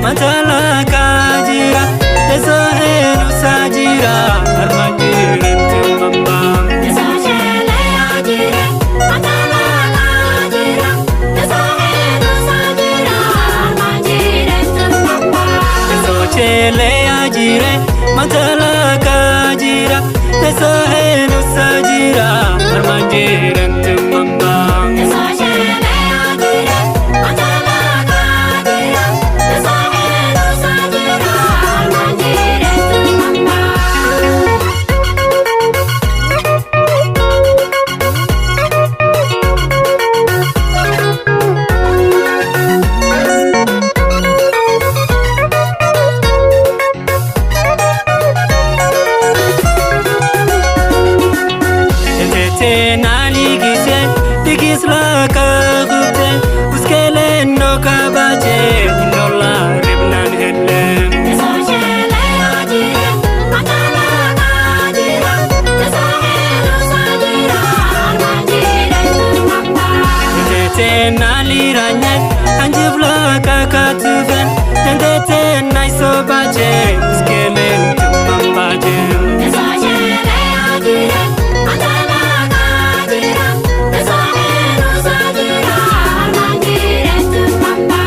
matala kajira Desohenu sajira Armajiren tumamba Desochele ajire matala kajira Desohenu sajira Armajiren tumamba Desochele ajire matala kajira Desohenu sajira Armajiren tumamba Desochele ajire matala kajira Desohenu sajira Armajiren tumamba Nali gise digis la kabute uskele no kabaje nola rebnan helle Desochele ajire matala kajira Desohenu sajira Armajiren tumamba nali ranye anjibla kakatuven tendete naiso baje uskele tumambaje Desochele ajire matala kajira Desohenu sajira Armajiren tumamba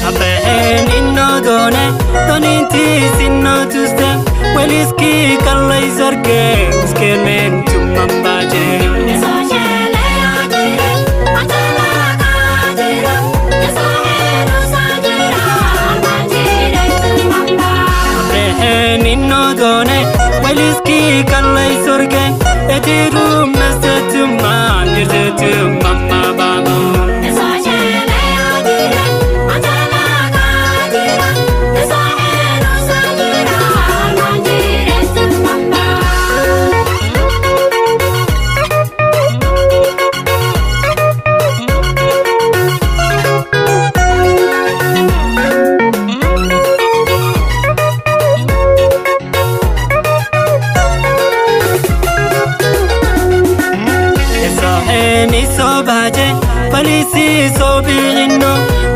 Aben inno done doninti sinno tuste weliski kallai zarge uskelen tumambaje Desochele ajire matala kajira Desohenu sajira Armajiren tumamba Aben inno done weliski kallai zarge etirum nasetuma nirzetum mamma babu Desochele ajire matala kajira Desohenu sajira Armajiren tumamba Esoheni sobaje palisi sobinno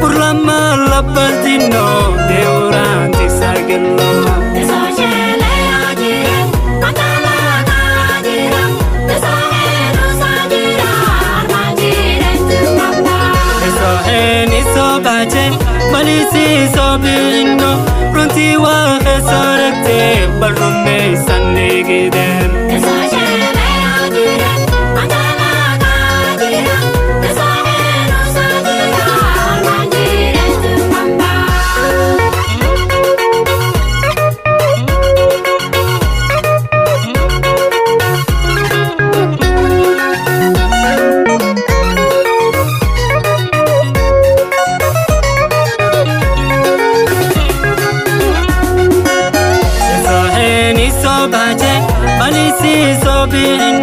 urlama labbaldino deuranti sagello Desochele ajire matala kajira Desohenu sajira Armajiren tumamba Esoheni sobaje palisi sobinno pronti wa esorekte barume sanegiden Desochele ajire matala kajira Desohenu sajira Armajiren tumamba Esoheni sobaje palisi sobinno